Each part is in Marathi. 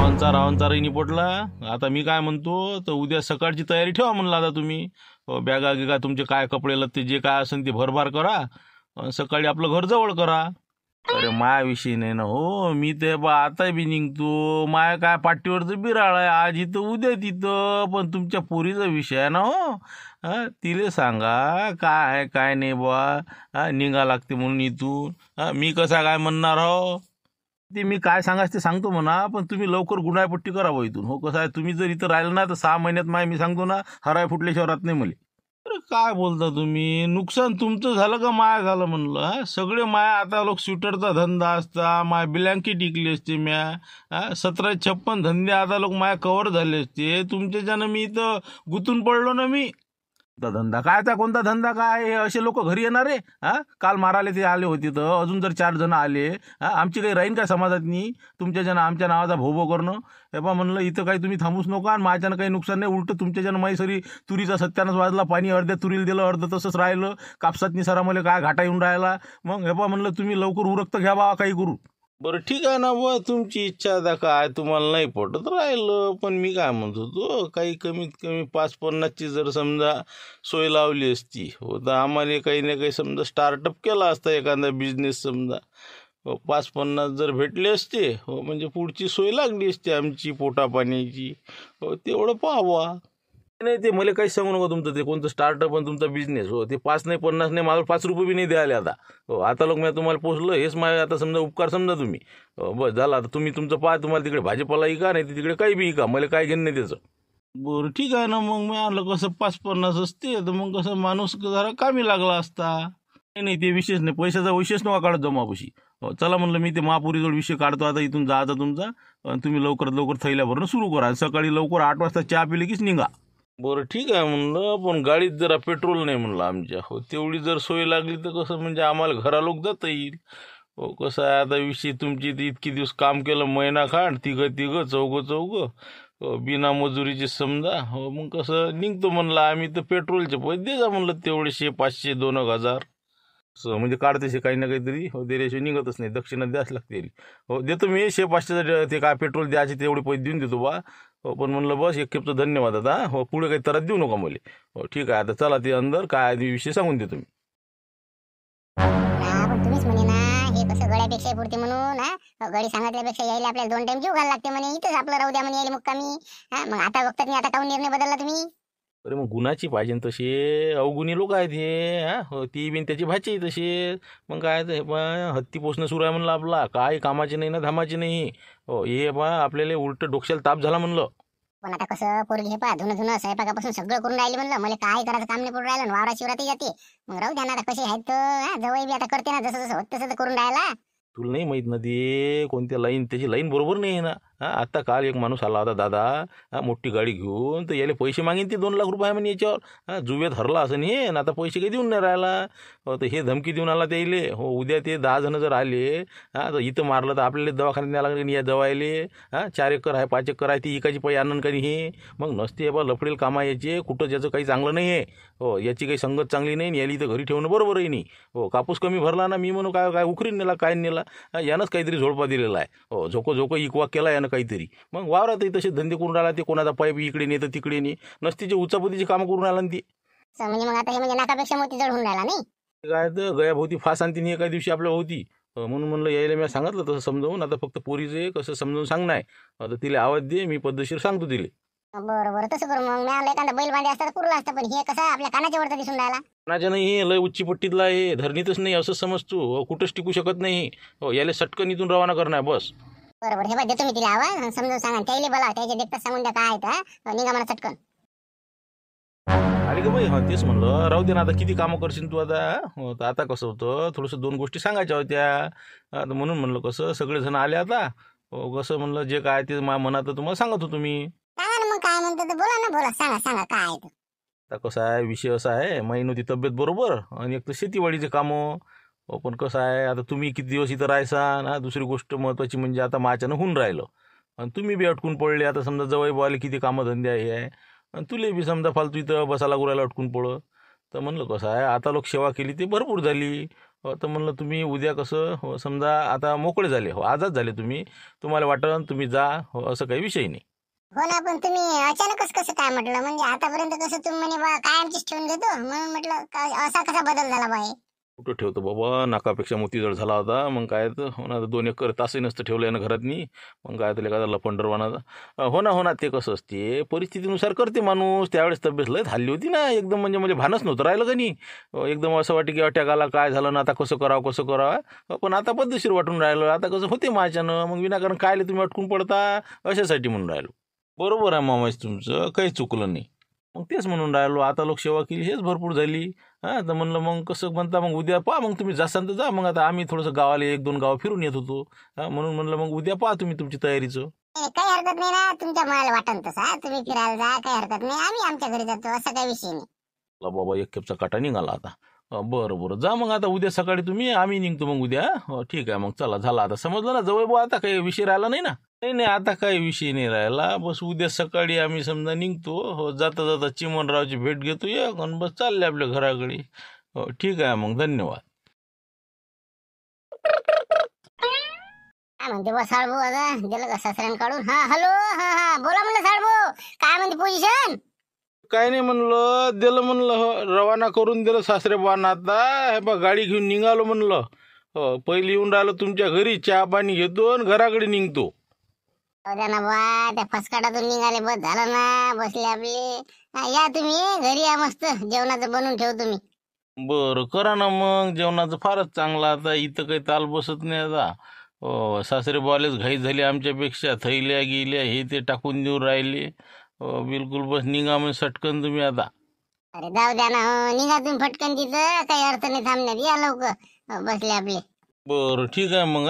रावणचा रही निपटला. आता मी काय म्हणतो, तर उद्या सकाळची तयारी ठेवा म्हणलं. आता तुम्ही बॅगा गिगा तुमचे काय कपडे लत्ते जे काय असेल ते भरभार करा. सकाळी आपलं घर जवळ करा. अरे मायाविषयी नाही ना हो, मी ते बा आता बी निघतो. माया काय पाठीवरचं बिराळ आहे, आज इथं उद्या तिथं. पण तुमच्या पोरीचा विषय आहे ना हो. तिले सांगा काय आहे काय नाही बा. निघा लागते म्हणून इथून. मी कसा काय म्हणणार हो, ते मी काय सांगायचं ते सांगतो म्हणा. पण तुम्ही लवकर गुन्हापट्टी करावं इथून. हो कसं आहे, तुम्ही जर इथं राहिलं ना तर 6 महिन्यात मी सांगतो ना, हराय फुटल्याशिवाय राहत नाही मला. अरे काय बोलता तुम्ही, नुकसान तुमचं झालं का माया झालं म्हणलं. सगळे माया आता लोक स्वेटरचा धंदा असता, माय ब्लँकेट इकली असते म्या. 1756 धंदे आता लोक माया कव्हर झाले असते. तुमच्याच्यानं मी इथं गुंतून पडलो ना मी. धंदा काय, त्या कोणता धंदा काय, हे असे लोक घरी येणार आहे. काल मारायला ते आले होते, तर अजून जर 4 जण आले, आमची काही राहीन काय समाजात नाही. तुमच्याच्यानं आमच्या नावाचा भोभो करणं. हे बा म्हणलं इथं काही तुम्ही थांबूच नका. आणि माझ्यानं काही नुकसान नाही, उलट तुमच्याच्यानं माही सरी तुरीचा सत्यानच वाजला. पाणी अर्ध्या तुरीला दिलं, अर्ध तसंच राहिलं. कापसात निसारा मला काय घाटा येऊन राहिला. मग हे बा म्हणलं तुम्ही लवकर उरकतं घ्या बा, काही करू. बरं ठीक आहे ना बुवा, तुमची इच्छा आता काय, तुम्हाला नाही पटत राहिलं. पण मी काय म्हणतो, तो काही कमीत कमी 5-50ची जर समजा सोय लावली असती हो, तर आम्हाला काही ना काही समजा स्टार्टअप केला असता, एखादा बिझनेस समजा. 5-50 जर भेटले असते हो, म्हणजे पुढची सोय लागली असते आमची पोटापाण्याची. हो तेवढं पाहावा. नाही ते मला काही सांगू नका, तुमचं ते कोणतं स्टार्टअप आणि तुमचा बिझनेस हो, ते 5 नाही 50 नाही, मला 5 रुपये बी नाही द्यायला आता. हो आता लोक मी तुम्हाला पोचलं, हेच माझ्या आता समजा उपकार समजा तुम्ही. बस झालं, आता तुम्ही तुमचं पहा, तुम्हाला तिकडे भाजीपाला का नाही तिकडे काही बी का, मला काय घेणं नाही त्याचं. बरं ठीक आहे ना, मग मी आणलं कसं 5-50 असते तर मग कसं माणूस जरा कामी लागला असता. नाही नाही ते विशेष नाही, पैशाचा विशेष नका काढत जाऊ मापाशी. हो चला म्हणलं, मी ते महापुरीजवळ विषय काढतो आता. इथून जायचा तुमचा, आणि तुम्ही लवकरात लवकर थैल्या भरणं सुरू करा. सकाळी लवकर 8 वाजता चहा पिली कीच निघा. बरं ठीक आहे म्हणलं, पण गाडीत जरा पेट्रोल नाही म्हणलं आमच्या. हो तेवढी जर सोय लागली तर कसं म्हणजे आम्हाला घरालोक जाता येईल. हो कसं आहे आता विषय, तुमची इतकी दिवस काम केलं, महिना खांड, तिघं चौघं बिना मजुरीचे समजा. हो मग कसं निघतो म्हणलं आम्ही, तर पेट्रोलचे पैसे दे जा म्हणलं, तेवढे 500-2,000 म्हणजे काढतेसे काही ना काहीतरी. हो दिल्याशिवाय निघतच नाही, दक्षिणा द्याच लागते. हो देतो मी 500 ते काय पेट्रोल द्यायचे तेवढे पैसे देऊन देतो बा. हो पण म्हणलं बस एक खेपचं धन्यवाद आता. हो पुढे काही त्रास देऊ नका मला. हो ठीक आहे, आता चला ते अंदर काय आधी विषय सांगून देतो मी. पण तुम्हीच म्हणे ना, हे कसं गड्यापेक्षा पुरते म्हणून. गडी सांगितल्यापेक्षा यायला आपल्याला 2 टाइम जीव घालायला लागते म्हणे. इथंच आपलं राहू द्या म्हणे यायला मुक्कामी. मग आता बघतात नाही, आता काऊन निर्णय बदलला तुम्ही? अरे मग गुणाची पाहिजे तसे, अवगुणी लोक आहेत हे. हो ती बिन त्याची भाची तसे. मग काय तर हे बा, हत्ती पोसणं सुरू आहे म्हणलं आपला, काय कामाचे नाही ना धामाचे नाही. हो हे बा आपल्याला उलट डोक्याला ताप झाला म्हणलं. पण आता कसं पोरगी हे पहा, धुणं स्वयंपाकापासून सगळं करून राहिले म्हणलं. मला काय करायचं काम नाही पडून राहिलं, वावरा शिवरातही जाते. मग राहू द्या ना, आता कसे आहेत जवळ बी आता करते ना, जसं जसं होत तसं तर करून राहिला. तुला नाही माहीत ना ते कोणत्या लाईन, त्याची लाईन बरोबर नाही आहे ना. आता काल एक माणूस आला होता दादा, मोठी गाडी घेऊन, तर याला पैसे मागेन ते 2 लाख रुपये म्हणे याच्यावर. जुव्यात हरला असं नाही, आणि आता पैसे काही देऊन नाही राहिला. हो तर हे धमकी देऊन आला त्याइले. हो उद्या ते 10 जण जर आले तर इथं मारलं तर आपल्याला दवाखान्यात न्यायला लागेल या जवायले. 4 एकर आहे 5 एकर आहे, ती एकाची पै आनंद काही हे. मग नसते बा लफडेल कामा याचे, कुठं ज्याचं काही चांगलं नाही आहे. हो याची काही संगत चांगली नाही, याला इथं घरी ठेवणं बरोबरही नाही. हो कापूस कमी भरला ना, मी म्हणू काय काय उखरीन नेला काय नेला. यानंच काहीतरी झोडपा दिलेला आहे. हो झोको इकवा केला यानं काहीतरी. मग वावरातही तसे धंदे करून राहिला, ते कोणाचा पाईप इकडे नेतं तिकडे नाही, नसतीचे उचापतीची कामं करून राहिला. ती म्हणजे मग आता हे म्हणजे नाकापेक्षा मोती जड होऊन राहिला नाही. काय तर गयाभोवती फास आणती एका दिवशी आपल्या होती. म्हणून म्हणलं यायला मी सांगितलं तसं समजावून. आता फक्त पोरीचे कसं समजावून सांगणं आहे. आता तिला आवाज दे, मी पद्धतशीर सांगतो तिला. बरं तसं करू. मग मी एखादा बैल बांधे असता तर पुरला असता, पण हे कसं आपल्या कानाच्या वरती दिसून राहिला. कोणाच्या नाही, लय उच्ची पट्टीतला आहे, धरणीतच नाही असं समजतो. कुठंच टिकू शकत नाही. हो याला सटकन इथून रवाना करणं आहे बस. बरोबर हे बघ, देतो मी तिला आवाज, समजून सांगा त्याला, बोला त्याच्या देखता सांगून द्या काय आहे. निघा मला चटकन. अरे का बाई, तेच म्हणलं राहू दे ना, आता किती कामं करशील तू आता. हो तर आता कसं होतं, थोडंसं 2 गोष्टी सांगायच्या होत्या. आता म्हणून म्हणलं कसं सगळेजण आले आता. हो कसं म्हणलं जे काय ते माझ्या मनात तुम्हाला सांगत होतो मी. सांगा ना मग काय म्हणतो तर, बोला ना, बोला सांगा काय आहे. आता कसं आहे, विषय असा आहे, महिनोती तब्येत बरोबर, आणि एक तर शेतीवाडीचे कामं. हो पण कसं आहे, आता तुम्ही किती दिवस इथं राहायचा ना. दुसरी गोष्ट महत्त्वाची म्हणजे आता माझ्यानं होऊन राहिलं, आणि तुम्ही बी अटकून पडले. आता समजा जवळ बोले किती कामं धंदे आहे, आणि तुले बी समजा फालतू इथं बसायला गुरायला अटकून पडं. तर म्हणलं कसं आहे, आता लोक सेवा केली ते भरपूर झाली. तर म्हणलं तुम्ही उद्या कसं समजा आता मोकळे झाले आजाद झाले तुम्हाला वाटलं तुम्ही जा असं काही विषय नाही. हो ना, पण तुम्ही अचानकच कसं काय म्हटलं? म्हणजे आतापर्यंत कसं तुम्ही म्हणे बा कायमचीच ठेवून घेतो, म्हणून म्हटलं असा कसा बदल झाला बा हे? कुठं ठेवतो बाबा, नाकापेक्षा मोती जड झाला होता. मग काय तर हो ना, 2 एकर तासही नसतं ठेवलं ना घरातनी. मग काय तर एखादा लपंडरवानाचा हो ना ते कसं असते परिस्थितीनुसार करते माणूस. त्यावेळेस तब्येत लय हल्ली होती ना एकदम, म्हणजे भानच नव्हतं राहिलं का नाही. एकदम असं वाटतं की अटॅक आला काय झालं ना, आता कसं करावं. पण आता पद्धतशीर वाटून राहिलं. आता कसं होते माझ्यानं, मग विनाकारण कायले तुम्ही अटकून पडता अशासाठी म्हणून राहिलो. बरोबर आहे मामाच, तुमचं काही चुकलं नाही. मग तेच म्हणून राहिलो, आता लोकसेवा केली हेच भरपूर झाली. तर म्हणलं मग कसं म्हणता, मग उद्या पहा, मग तुम्ही जासाल तर जा. मग आता आम्ही थोडंसं गावाला 1-2 गाव फिरून येत होतो. म्हणून म्हणलं मग उद्या पहा तुम्ही तुमची तयारीचं. काही हरकत नाही ना, तुमच्या मनाला वाटन तसा तुम्ही फिरायला जा, काही हरकत नाही. आम्ही आमच्या घरी जातो, असा काही विषय नाही. चला बाबा, एक खेपचा काटा निघाला आता. बरं जा मग आता उद्या सकाळी तुम्ही, आम्ही निघतो मग उद्या. ठीक आहे मग, चला झाला आता, समजलं ना जवळ बुवा, आता काही विषय राहिला नाही ना. नाही आता काही विषय नाही राहिला. बस उद्या सकाळी आम्ही समजा निघतो. जाता जाता चिमणरावची भेट घेतो एक, आणि बस चालले आपल्या घराकडे. ठीक आहे मग, धन्यवाद. काय म्हणते बा साळभाऊ, आता दिलं का सासऱ्यानं काढून? हा हॅलो, हा बोला म्हणलं साळभाऊ, काय म्हणते पोझिशन? काय नाही म्हणलं, दिलं म्हणलं, रवाना करून दिलं सासरे बुवांना. आता हे बा गाडी घेऊन निघालो म्हणलं. पहिले येऊन राहिलो तुमच्या घरी, चहा पाणी घेतो आणि घराकडे निघतो. द्या ना बा, त्या फसकाटातून निघाले, बस झालं ना, बसले आपले. या तुम्ही घरी, या मस्त जेवणाचं बनवून ठेव तुम्ही. बरं करा ना मग, जेवणाचं फारच चांगलं. आता इथं काही ताल बसत नाही आता. सासरे बुवालेच घाई झाली आमच्यापेक्षा, थैल्या गेल्या हे ते टाकून देऊन राहिले. बिलकुल बस निघा म्हणजे सटकन तुम्ही आता. अरे जाऊ द्या ना, निघा तुम्ही फटकन, तिथं काही अर्थ नाही थांबण्यात, या लवकर, बसले आपले. बरं ठीक आहे मग.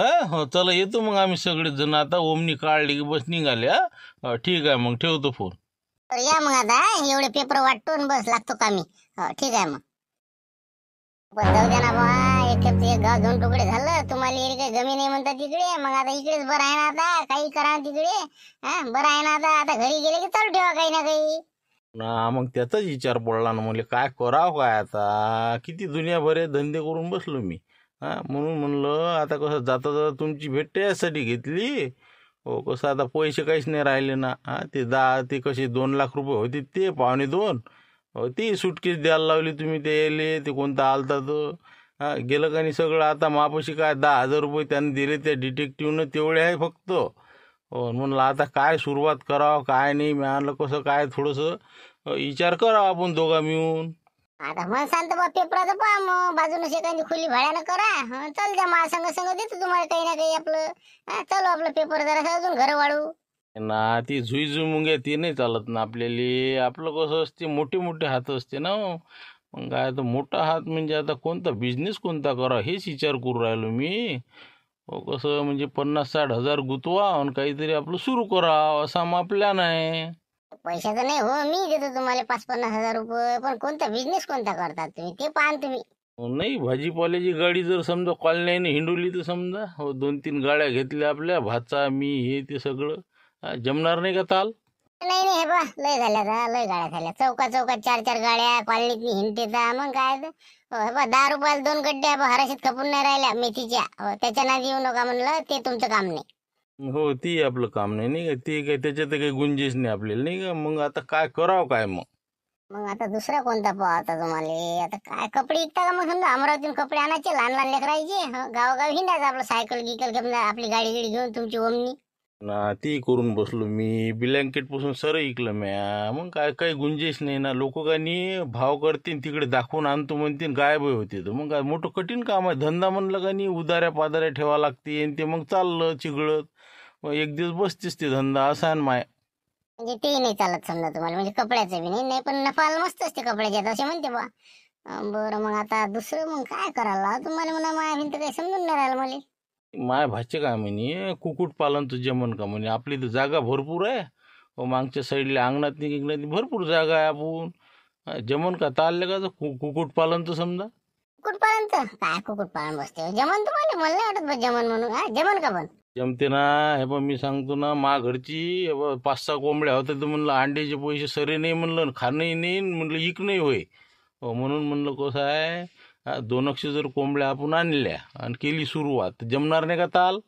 चला येतो मग आम्ही सगळेच जण आता. ओमनी काढली की बस निघाल्या. ठीक आहे मग, ठेवतो फोन. तर या मग आता, एवढे पेपर वाटून बस लागतो का मी? ठीक आहे मग. पण जाऊ द्या ना बा, एक गाव 2 तुकडे झालं. तुम्हाला एरी काही जमीन नाही म्हणतात तिकडे, मग आता इकडेच बरं आहे ना, आता काही करा तिकडे. बरं आहे ना, आता घरी गेले की चालू ठेवा काही ना काही. ना मग त्याचाच विचार पडला ना, म्हणजे काय करावं काय आता. किती दुनियाभर धंदे करून बसलो मी. म्हणून म्हणलं आता कसं जाता जाता तुमची भेट त्यासाठी घेतली. कसं आता पैसे काहीच नाही राहिले ना. ते कसे 2 लाख रुपये होते, ते 2.25. ती सुटकेस द्यायला लावली तुम्ही, ते कोणता आलता तो. गेलं का नाही सगळं. आता मापाशी काय 10,000 रुपये त्याने दिले त्या डिटेक्टिव्हनं, तेवढे आहे फक्त. म्हणलं आता काय सुरुवात करावं काय नाही. मिळालं कसं काय, थोडंसं विचार करावं आपण दोघा मिळून. आता मन शांत बा, पेपराचं पहा मग, बाजूने एखादी खुली भाड्यानं करा. चल द्या, मला संग देतो तुम्हाला काही ना काही आपलं. चलो आपलं पेपर जरा अजून घर वाढू ना. ती झुई मुंग्या ते नाही चालत ना आपल्याला. आपलं कसं असते, मोठे मोठे हात असते ना. मग काय तर मोठा हात म्हणजे आता कोणता बिझनेस कोणता करा हेच विचार करू राहिलो मी. कसं म्हणजे 50-60 हजार गुतवा आणि काहीतरी आपलं सुरू करा, असा मग प्लॅन आहे. पैशाचं नाही हो, मी देतो तुम्हाला 5-50 हजार रुपये. पण कोणता बिझनेस कोणता करतात तुम्ही ते पाहा तुम्ही. नाही, भाजीपाल्याची गाडी जर समजा कॉलनीने हिंडवली तर समजा 2-3 गाड्या घेतल्या आपल्या, भाचा मी हे ते सगळं. जमणार नाही का ताल? नाही हे बा, लय गाड्या झाल्या. चौकात 4-4 गाड्या कॉलनीत हिंडतेचा. मग काय हे बा, 10 रुपयाला 2 गड्ड्या हराशीत खपून नाही राहिल्या मेथीच्या. त्याच्या नादी येऊ नका म्हणलं, ते तुमचं काम नाही. हो, ती आपलं काम नाही, नाही का. ते काही त्याच्यात काही गुंजीश नाही आपल्याला, नाही का. मग आता काय करावं काय मग? मग आता दुसरा कोणता पाहता तुम्हाला? आता काय कपडे विकता का मग? समजा अमरावतीतून कपडे आणायचे, लहान लहान लेकरायचे. गावोगावी हिंडायचं आपलं, सायकल गिकल घेऊन, आपली गाडी घेऊन, तुमची ओमनी ना. ती करून बसलो मी, ब्लँकेट पासून सर ऐकलं म्या. मग काय काही गुंजेश नाही ना. लोक काही भाव करतील, तिकडे दाखवून आणतो म्हणतील, गायब होते. तर मग काय मोठं कठीण काम आहे. धंदा म्हणलं का नाही, उदाऱ्या पादाऱ्या ठेवा लागते, आणि ते मग चाललं चिघळत. मग एक दिवस बसतेच ते धंदा, असा आहे माय. म्हणजे ते नाही चालत समजा तुम्हाला, म्हणजे कपड्याचं बी नाही. पण नफा मस्त असते कपड्याच्यात असे म्हणते बा. बरं मग आता दुसरं मग काय करायला तुम्हाला? म्हणा माझ्या भिंत काही समजून नाही राहिलं मला. माय भाचे काय म्हणे, कुक्कुट पालन तर जमन का म्हणे. आपली तर जागा भरपूर आहे. मागच्या साईडला अंगणात निघण्यात भरपूर जागा आहे. आपण जमन का तारले का कुक्कुट पालन तर समजा. कुक्कुटपालन काय कुक्कुटपालन बसते जमन तुम्हाला? मला नाही वाटत जमन म्हणून. जमन का पण? जमते ना. हे पण मी सांगतो ना, मा घरची 5-6 कोंबड्या होत्या. तर म्हणलं अंड्याचे पैसे सरे नाही म्हणलं, खाणंही नाही म्हणलं, इक नाही होय. म्हणून म्हणलं कसं आहे, 200 जर कोंबड्या आपण आणल्या आणि केली सुरुवात तर जमणार नाही का ताल?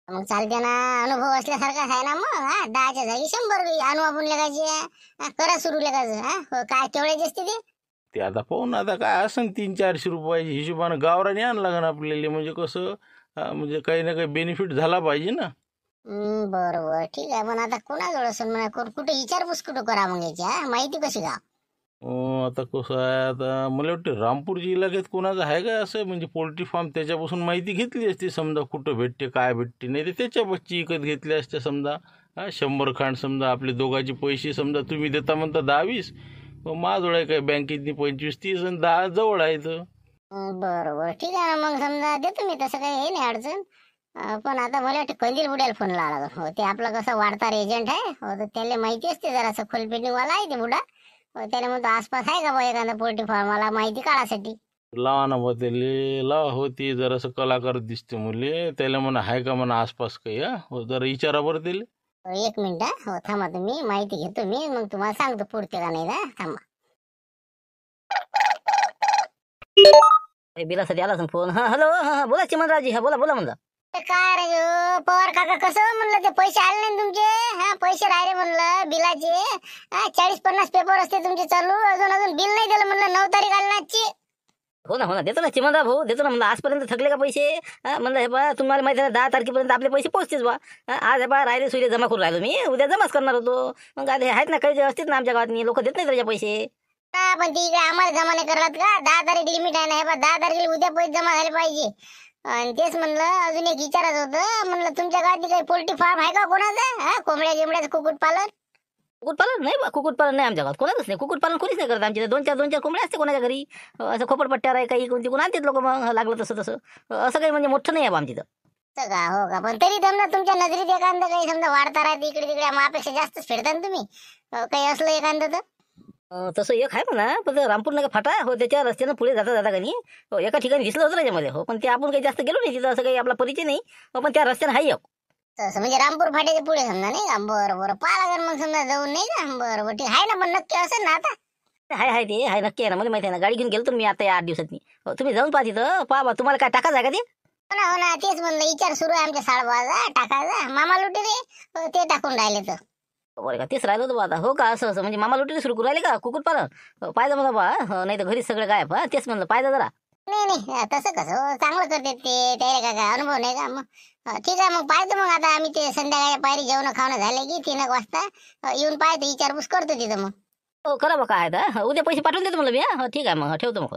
मग चालते ना, अनुभव असल्यासारखाच आहे ना मग. 10च्या जागी 100 आणू आपण लेखाचे. करा सुरू लेखाचं. हो, काय तेवढ्याची असते ते. ते आता पाहू ना, आता काय असं 300-400 रुपयाच्या हिशोबानं गावराने आण लागण आपल्याला. म्हणजे कसं म्हणजे काही ना काही बेनिफिट झाला पाहिजे ना. बरोबर, ठीक आहे. पण आता कोणाजवळ असेल म्हणा, कुठे विचारपूस कुठं करा मग याची? माहिती कशी का? आता कसं आहे, आता मला वाटतं रामपूरच्या इलाक्यात कोणाचं आहे का असं म्हणजे पोल्ट्री फार्म, त्याच्यापासून माहिती घेतली असती समजा, कुठं भेटते काय भेटते. नाही तर त्याच्यापाशी विकत घेतले असते समजा. 100 खांड समजा, आपले दोघांचे पैसे समजा तुम्ही देता म्हणता 10-20, माझजवळ आहे काय बँकेतनी 25-30 आणि 10 जवळ आहेत. बरोबर, ठीक आहे ना. मग समजा देतो मी, तसं काही हे नाही अडचण. पण आता मला वाटतं कंदील बुड्याला फोन लावला. हो, ते आपलं कसं वाढतार एजंट आहे. हो, तर त्याला माहिती असते जरासं, खोलपेटिंगवाला आहे ते बुडा. त्याला म्हणतो आसपास आहे का बा एखादा पोल्ट्री फार्म, मला माहिती काढासाठी. लावा ना बा त्याला, लावा. हो, ते जरासं कलाकार दिसते मुले, त्याला म्हणा आहे का म्हणा आसपास काही. हो, जरा विचारा बरं त्याला. 1 मिनिट. हो, थांबा तुम्ही, माहिती घेतो मी, मग तुम्हाला सांगतो पुढते का नाही. थांबा. बिलासाठी आला फोन. हा, हॅलो. हा, बोला चिमनरावजी. हा, बोला बोला म्हणलं. ते काय रे ह्यो, पवार काका, कसं म्हणलं ते पैसे आले नाही तुमचे? पैसे राहिले म्हणलं बिलाचे. 40-50 पेपर असते तुमचे चालू, अजून बिल नाही दिलं म्हणलं. 9 तारीख आली ना आजची. हो ना, हो ना, देतो ना चिमनराव भाऊ, देतो ना म्हणलं. आजपर्यंत थकले का पैसे? म्हणलं हे बा, तुम्हाला माहिती आहे ना, 10 तारखेपर्यंत आपले पैसे पोहोचतेच बा. आज हे बा राहिले सुईले जमा करून राहिलो मी, उद्या जमाच करणार होतो. मग आता हे आहेत ना काही जे असतील ना आमच्या गावात, लोक देत नाही त्याचे पैसे. पण ती इकडे आम्हाला जमा नाही करलात का? 10 तारीख लिमिट आहे ना. हे बा, 10 तारखेला उद्या पैसे जमा झाले पाहिजे. आणि तेच म्हणलं, अजून एक विचारायचं होतं. म्हणलं तुमच्या गावात काही पोल्ट्री फार्म आहे का कोणाचं? कोंबड्या गिंबड्याचं कुक्कुटपालन? कुक्कुटपालन नाही बा, कुक्कुटपालन नाही आमच्या गावात, कोणाच नाही. कुक्कुटपालन कोणीच नाही करत आमच्या. 2-4 कोंबड्या असते कोणाच्या घरी. असं खोपडपट्ट्यावर आहे काही, कोणती कोण आणतात लोक, मग लागलं तसं तसं. असं काही म्हणजे मोठं नाही आहे बा आमच्या इथं. असं का? हो का? पण तरी समजा तुमच्या नजरेत एखादं काही समजा वाढता राहते इकडे तिकडे, मापेक्षा जास्तच फेडता ना तुम्ही. काही असलं एखादं तर? तसं एक आहे म्हणा, पण ते रामपूर नका फाटा. हो, त्याच्या रस्त्यानं पुढे जाता जाता का नाही, हो, एका ठिकाणी दिसलं होतं त्याच्यामध्ये. हो, पण ते आपण काही जास्त गेलो नाही तिथं, असं काही आपला परिचय नाही. हो, पण त्या रस्त्यानं आहे एक. तसं म्हणजे रामपूर फाट्याच्या पुढे समजा, नाही का? बरं बरं, पाहा लागेल मग समजा जाऊन, नाही का? बरं बरं, ठीक आहे ना. पण नक्की असेल ना आता? आहे ते आहे, नक्की आहे ना. मला माहिती आहे ना, गाडी घेऊन गेलो मी आता या 8 दिवसांनी. हो, तुम्ही जाऊन पाहा तिथं, पहा बा. तुम्हाला काय टाकायचं आहे का ते? हो ना, तेच म्हणलं, विचार सुरू आहे आमच्या साळबाजा टाकायचा. मामा लुटे रे, ते टाकून राहिले तर. बरं का, तेच राहिलं होतं बा आता. हो का, असं असं म्हणजे मामा लोटीने सुरू करू राहिले का कुक्कुटपालन? पाहिजे मला बा. नाही तर घरीच सगळं काय बा, तेच म्हणलं पाहिजे जरा. नाही नाही, तसं कसं हो, चांगलं करते ते. त्याला काय काय अनुभव नाही का मग? ठीक आहे, मग पाहतो. मग आता आम्ही ते संध्याकाळी पायरी जेवण खावणं झाले की 3 वाजता येऊन पाहतो, विचारपूस करतो तिथं मग. हो, करा बा. काय आहे उद्या पैसे पाठवून देतो म्हणलं मी. हा, ठीक आहे मग, ठेवतो मग.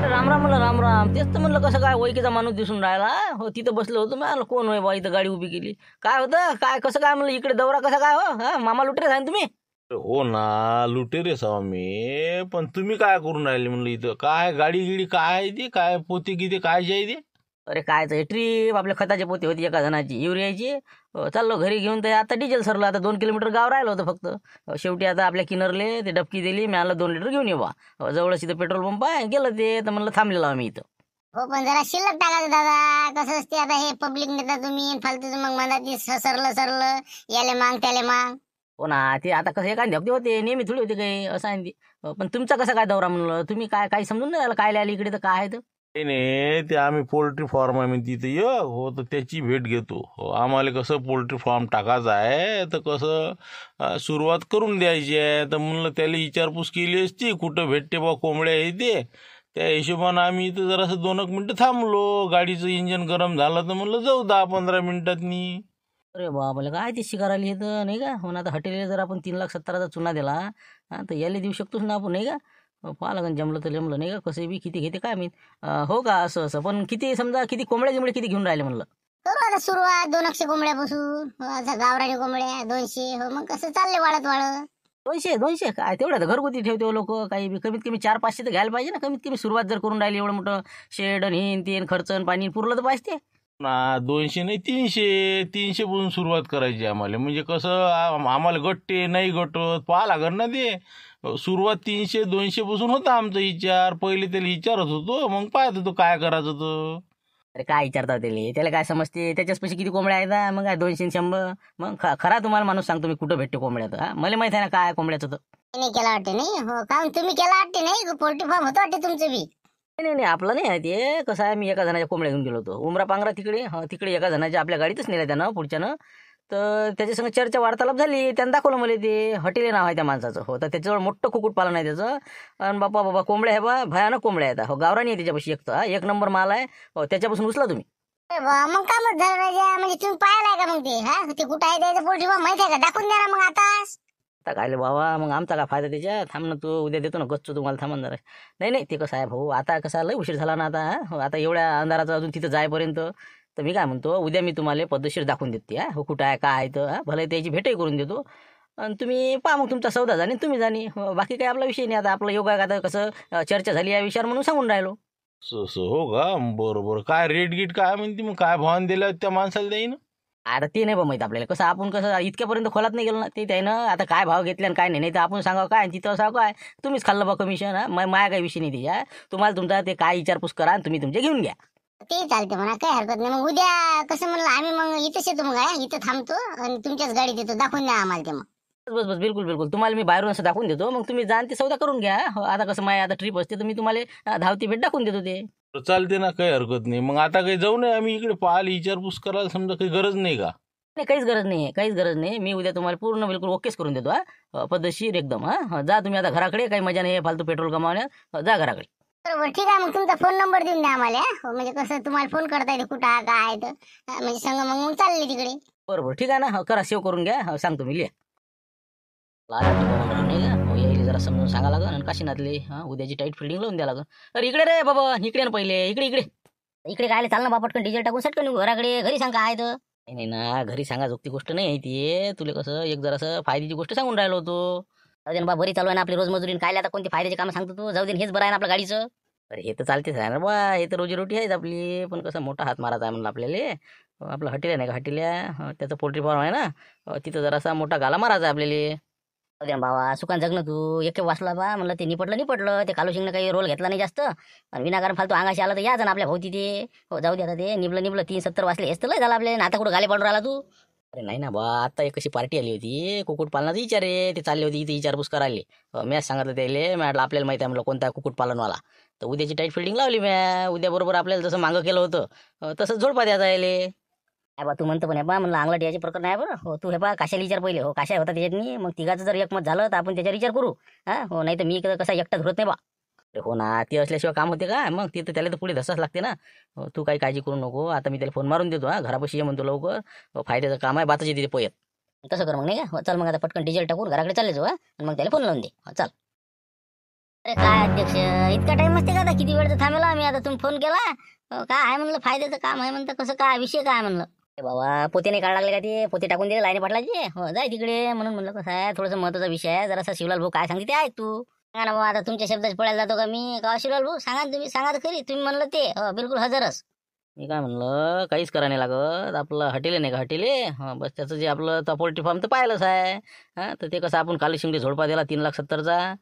राम राम म्हणलं, राम राम. तेच तर म्हणलं, कसं काय ओळखीचा माणूस दिसून राहिला. हो, तिथं बसलो होतो मी. कोण होय बा, इथं गाडी उभी केली. काय होतं काय, कसं काय म्हणलं, इकडे दौरा कसा काय? हो, हा, मामा लुटेरे आहे ना तुम्ही? हो ना, लुटेरे सावा मी. पण तुम्ही काय करून राहिले म्हणलं इथं? काय गाडी गिडी काय आहे ते? काय पोते गिते काय जे आहे ते? अरे काय ट्रीप, आपल्या खताचे पोते होती एका जणाची, युरियाची. चाललो घरी घेऊन. ते आता डिझेल सरलं. आता 2 किलोमीटर गाव राहिलं होतं फक्त. शेवटी आता आपल्या किनरले ते डबकी दिली. मी आलं 2 लिटर घेऊन ये बा. जवळच इथं पेट्रोल पंप आहे, गेलं ते. तर म्हणलं थांबलेलो आम्ही इथं. हो, पण जरा शिल्लक टाकायचं दादा. कसं असते आता, हे पब्लिक नेता तुम्ही, फालतूच मग मनात सरलं याले मांग त्याले मांग. हो ना, ते आता कसं एखादी हप्ते होते, नेहमी थोडी होते काही, असं आहे ते. पण तुमचा कसा काय दौरा म्हणलं? तुम्ही काय काही समजून नाही राहिलं, काय आली इकडे तर काय आहे तर? नाही नाही, ते आम्ही पोल्ट्री फार्म आहे म्हणते तिथं ये. हो, तर त्याची भेट घेतो. हो, आम्हाला कसं पोल्ट्री फार्म टाकायचं आहे, तर कसं सुरुवात करून द्यायची आहे. तर म्हणलं त्याला विचारपूस केली असती, कुठं भेटते बा कोंबड्या हे ते. त्या हिशोबानं आम्ही इथं जरासं 2 मिनटं थांबलो. गाडीचं इंजन गरम झालं तर म्हणलं जाऊ 10-15 मिनिटातनी. अरे बाबाला काय ते शिकारायला येतं, नाही का? हो ना, आता हॉटेलला जर आपण 3,70,000चा चुना दिला, हा, तर याला देऊ शकतोच ना आपण, नाही का? पाहा लागेल, जमलं तर जमलं, नाही का? कसं बी किती घेते काय मी. हो का, असं असं. पण किती समजा, किती कोंबड्या गिंबड्या किती घेऊन राहिले म्हणलं? करू आता सुरुवात 200 कोंबड्या बसून. असं गावरानी कोंबड्या 200. हो, मग कसं चालले वाढत वाढत. 200 काय तेवढ्या घरगुती ठेवते लोक. काही बी कमीत कमी 400-500 तर घ्यायला पाहिजे ना. कमीत कमी सुरुवात जर करून राहिली, एवढं मोठं शेड आणि हिन तीन खर्च आणि पाणी पुरलं तर पाहिजे. ना 200 नाही, 300 पासून सुरुवात करायची आम्हाला. म्हणजे कसं आम्हाला गट्टे नाही गटत, पाहा लागत ना ते. सुरुवात 300-200 पासून होता आमचा विचार. पहिले त्याला विचारत होतो, मग पाहत होतो काय करायचं होतं. अरे काय विचारता त्याला काय समजते? त्याच्याच पैसे किती कोंबड्या आहेत? मग काय 200-100? मग खरा तुम्हाला माणूस सांगतो मी, कुठं भेटते कोंबड्या तर. मला माहित आहे ना काय कोंबड्याचं तर. नाही केला वाटते नाही हो का तुम्ही केला वाटते नाही पोल्ट्री फार्म होतं वाटते तुमचं बी. नाही नाही आपलं नाही आहे ते. कसं आहे, मी एका जणाच्या कोंबड्या घेऊन गेलो होतो उमरा पांगरा तिकडे. तिकडे एका जणाच्या आपल्या गाडीतच नेल्या त्यानं पुढच्यानं. तर त्याच्यासंग चर्चा वार्तालाप झाली. त्यानं दाखवलं मला ते. हॉटेल नाव आहे त्या माणसाचं. हो तर त्याच्याजवळ मोठं कुक्कुटपालन आहे त्याचं. आणि बापा कोंबड्या आहे बा, भयानक कोंबड्या आहेत. हो गावरानी आहे त्याच्यापाशी एक तर. एक नंबर माल आहे. हो त्याच्यापासून उचला तुम्ही. अरे वा, मग कामच झालं राजा. म्हणजे तुम्ही पाहिलाय का मग ते ते कुठं आहे त्याचं पोल्ट्री फार्म माहिती आहे का? दाखवून द्या ना मग आता. आता काय बाबा मग आमचा काय फायदा त्याच्यात. थांब ना तू, उद्या देतो ना गच्चू तुम्हाला. थांबून जरा. नाही नाही ते कसं आहे भाऊ, आता कसं आहे, लय उशीर झाला ना आता. हो आता एवढ्या अंधाराचं अजून तिथं जायपर्यंत. तर मी काय म्हणतो, उद्या मी तुम्हाला पद्धतशीर दाखवून देते. हो कुठं आहे काय आहे तर. भले त्याची भेटही करून देतो. आणि तुम्ही पहा मग तुमचा सौदा जाणे तुम्ही जाणे. बाकी काही आपला विषय नाही. आता आपलं योगा आता कसं चर्चा झाली या विषयावर म्हणून सांगून राहिलो. हो का? बरोबर. काय रेट गीट काय म्हणते मग? काय भावाने दिल्या त्या माणसाला देईन? आता ते नाही बा माहित आपल्याला. कसं आपण कसं इतक्यापर्यंत खोलात नाही गेलो ना. ते त्यानं आता काय भाव घेतले आणि काय नाही तर आपण सांगावं काय आणि तिथं असावं काय. तुम्हीच खाल्लं बा कमिशन. माया काही विषय नाही त्याच्या. तुम्हाला तुमचा ते काय विचारपूस करा आणि तुम्ही तुमचे घेऊन घ्या. ते चालते म्हणा, काही हरकत नाही. मग उद्या कसं म्हणलं आम्ही मग इथंच येतो. मग इथं थांबतो आणि तुमच्याच गाडीत येतो. दाखवून द्या आम्हाला ते. मग बस बस बिलकुल बिलकुल. तुम्हाला मी बाहेरून असं दाखवून देतो. मग तुम्ही जाण ते सौदा करून घ्या. हो, आता कसं माझ्या आता ट्रिप असते तर मी तुम्हाला धावती भेट दाखवून देतो ते. चालते ना, काही हरकत नाही. मग आता काही जाऊ नये आम्ही इकडे पाहायला विचारपूस करायला समजा काही गरज नाही का? नाही काहीच गरज नाही, काहीच गरज नाही. मी उद्या तुम्हाला पूर्ण बिलकुल ओकेच करून देतो. पद्धतशीर एकदम. जा तुम्ही आता घराकडे. काही मजा नाही फालतू पेट्रोल गमावण्यात. जा घराकडे. बरोबर ठीक आहे. मग तुमचा फोन नंबर देऊन द्या आम्हाला. म्हणजे कसं तुम्हाला फोन करता येते कुठं आहे, काय आहे तर. म्हणजे संग मग चालले तिकडे. बरोबर ठीक आहे ना. करा, सेव्ह करून घ्या. सांगतो मी. लिहा नाही का. यायला जरा समजून सांगा लागन. आणि काशीनाथले उद्याची टाईट फिल्डिंग लावून द्या लागन. अरे इकडे रे बाबा, इकडे ना पहिले. इकडे इकडे इकडे काय चाल ना बापटकन डिझेल टाकून सटकन निघू घराकडे. घरी सांग काय तर. नाही ना, घरी सांगा जोगती गोष्ट नाही आहे ती. तुला कसं एक जरासं फायद्याची गोष्ट सांगून राहिलो होतो. जाऊ दे ना बा, बरी चालू आहे ना आपली रोजमजुरी. काय आता कोणती फायद्याचे काम सांगतो तू. जाऊ दे, हेच बरं आहे ना आपल्या गाडीचं. अरे हे तर चालतेच आहे ना बा. हे तर रोजीरोटी आहेच आपली. पण कसं मोठा हात मारायचा आहे म्हणलं आपल्याला. आपलं हॉटेल आहे नाही का, हॉटेल्या त्याचं पोल्ट्री फार्म आहे ना. तिथं जरासा मोठा गाला मारायचा आहे आपल्याला. जाऊ दे ना बाबा, सुकान जगणं तू. एक वाचला बा म्हणलं ते निपटलं. ते कालू सिंगनं काही रोल घेतला नाही जास्त. आणि विनाकारण फालतू अंगाशी आला तर या ना आपल्या भोवती ते. हो जाऊ दे आता ते. निबलं 370 वाचले. हेच तर लय झालं आपल्याला. आता कुठं गाले पडून राहिला तू. अरे नाही ना बा, आता एक कशी पार्टी आली होती कुक्कुटपालनाचा विचार आहे. ते चालले होते इथे विचारपूस करायला. मॅच सांगितलं त्याला. म्हटलं आपल्याला माहिती आहे म्हणलं कोणता कुक्कुटपालनवाला. तर उद्याची टाईट फिल्डिंग लावली म्या. उद्या बरोबर आपल्याला जसं मागं केलं होतं तसंच झोडपा द्यायचा यायले. बा तू म्हणतो पण हे बा म्हणलं अंगलट याचे प्रकरण आहे बरं. हो तू हे बा काशाला विचार पहिले. हो काशा होता त्याच्यात. मग तिघाचं जर एकमत झालं तर आपण त्याच्यावर विचार करू. हो नाही तर मी कसा एकटा धरत नाही बा. अरे हो ना, ती असल्याशिवाय काम होते का मग. ती तर त्याला तर पुढे धसाच लागते ना. तू काही काळजी करू नको. आता मी त्याला फोन मारून देतो. घरापाशी ये म्हणतो लवकर. फायद्याचं काम आहे, बाताची तिथे पोयत. तसं कर मग नाही का. चल मग आता पटकन डिझेल टाकून घराकडे चालले जाऊ. आणि मग त्याला फोन लावून दे. चल. अरे काय अध्यक्ष, इतका टाइम असते का आता. किती वेळ थांबेला आम्ही आता. तुम्ही फोन केला. काय आहे म्हणलं फायद्याचं काम आहे म्हणतं. कसं काय विषय काय म्हणलं. बाबा पोते नाही काढा लागले का ते. पोते टाकून दिले लाईने पाटलाचे. हो जाय तिकडे. म्हणून म्हणलं कसं आहे थोडंसं महत्वाचा विषय आहे. जरासा शिवलाल भाऊ काय सांगते ते ऐक तू. सांगा ना बाबा, आता तुमच्या शब्दात पळायला जातो का मी. का शिवलाल भाऊ सांगा तुम्ही. सांगा तर खरी. तुम्ही म्हणलं ते बिलकुल हजरच. मी काय म्हणलं, काहीच करा नाही लागत. आपलं हॉटेल नाही का हॉटेले. बस त्याचं जे आपलं पोल्ट्री फार्म तर पाहिलंच आहे. तर ते कसं आपण काली शिंगडी झोडपा दिला 3,70,000.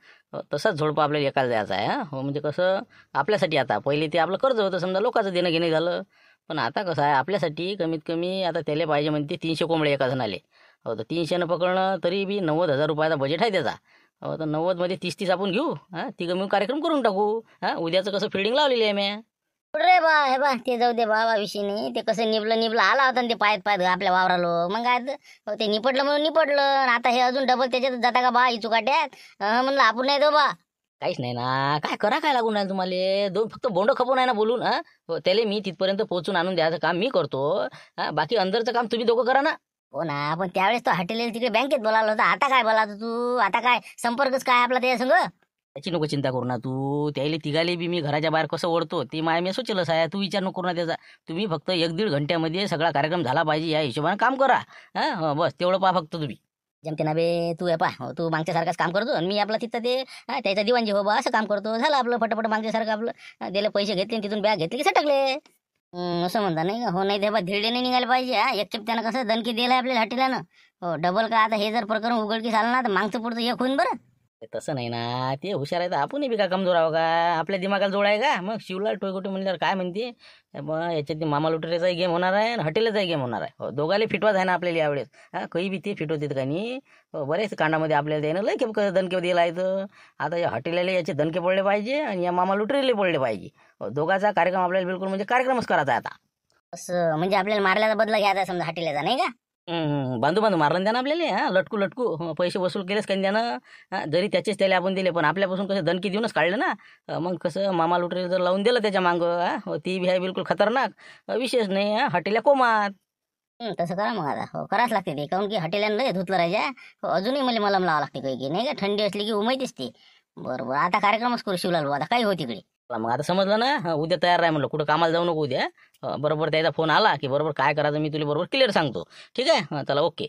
तसाच झोडपा आपल्याला एकाला द्यायचा आहे. हो म्हणजे कसं आपल्यासाठी आता पहिले ते आपलं कर्ज होतं समजा, लोकांचं देणं घेणं झालं. पण आता कसं आहे आपल्यासाठी कमीत कमी आता त्याला पाहिजे म्हणते 300 कोंबडे एका जणाले. हो तर 300 पकडणं तरी बी 90,000 रुपयाचा बजेट आहे त्याचा. हो तर 90मध्ये 30 आपण घेऊ. तिघं मिळून कार्यक्रम करून टाकू. उद्याचं कसं फिल्डिंग लावलेली आहे मी. रे बा हे बा ते जाऊ दे बाबा, विषय नाही. ते कसं निबलं आला होता ते पायात आपल्या वावरालो. मग काय ते निपटलं म्हणून निपटलं. आता हे अजून डबल त्याच्यात जाता का बा इचुकाट्यात. म्हणलं आपण नाही दो बा. काहीच नाही ना. काय करा काय लागून आहे तुम्हाला. दोन फक्त बोंड खपून आहे ना बोलून. त्याला मी तिथपर्यंत पोहोचून आणून द्यायचं काम मी करतो. बाकी अंदरचं काम तुम्ही दोघं करा ना. हो ना, पण त्यावेळेस तो हॉटेल तिकडे बँकेत बोलावलं होतं. आता काय बोला तू. आता काय संपर्कच काय आपला त्याच्या संग. त्याची नको चिंता करू ना तू. त्याला तिघाले बी मी घराच्या बाहेर कसं ओढतो ते माय मी सोचलंच आहे. तू विचार नको करू ना त्याचा. तुम्ही फक्त 1-1.5 घंट्यामध्ये सगळा कार्यक्रम झाला पाहिजे या हिशोबाने काम करा. बस तेवढं पहा फक्त तुम्ही. जमते ना बे. तू पा तू मागच्यासारखाच काम करतो आणि मी आपला तिथं ते त्याचा दिवाणजी हो बा असं काम करतो. झालं आपलं फटाफट मागच्यासारखं आपलं. दिले पैसे घेतले तिथून बॅग घेतली की सटकले. असं म्हणता नाही का. हो नाही ते बा धिरडे नाही निघायला पाहिजे. एक त्यानं कसं दणकी दिलाय आपल्याला हॉटेलानं. हो डबल का आता हे जर प्रकरण उघडकीस आलं ना तर मागचं पुढचं एक होईन बरं. तसं नाही ना, ते हुशार आहे तर आपणही बी का कमजोर आहो का? आपल्या दिमागाला जोड आहे का? मग शिवलाल टोयगोटे म्हणल्यावर काय म्हणते, मग याच्यात मामा लुटेराचाही गेम होणार आहे आणि हॉटेलचाही गेम होणार आहे. हो, दोघाले फिटवाच आहे ना आपल्याला यावेळेस. हा, काही बी ते फिटवतात का नाही. हो, बरेच कांडामध्ये आपल्याला त्यानं लय खेप दणके दिला आहे तर. आता या हॉटेलला याचे दणके पडले पाहिजे आणि या मामा लुटेरीला पडले पाहिजे. हो, दोघाचा कार्यक्रम आपल्याला बिलकुल म्हणजे कार्यक्रमच करायचा आहे आता. असं म्हणजे आपल्याला मारल्याचा बदला घ्यायचा समजा हॉटेलचा नाही का? बांधू बांधू मारलं ना त्यानं आपल्याला. हा, लटकू लटकू पैसे वसूल केलेच का त्यानं. हा, जरी त्याचेच त्याला आपण दिले पण आपल्यापासून कसं दणकी देऊनच काढलं ना. मग कसं मामा लुटेरी जर लावून दिलं त्याच्या मागं, ती बी आहे बिलकुल खतरनाक. विशेष नाही. हॉटेलला कोमात. तसं करा मग आता. हो, करावंच लागते ते, काऊन की हॉटेलला लय धुतलं राजा. हो, अजूनही मला मलम लावावं लागते काही की नाही का, थंडी असली की उमायतीच ते. बरोबर, आता कार्यक्रमच करू शिवलाल भाऊ, आता काही हो तिकडे. चला मग आता समजलं ना. उद्या तयार राह म्हणलं, कुठं कामाला जाऊ नको उद्या. बरोबर त्याचा फोन आला की बरोबर काय करायचं मी तुला बरोबर क्लिअर सांगतो. ठीक आहे. चला ओके.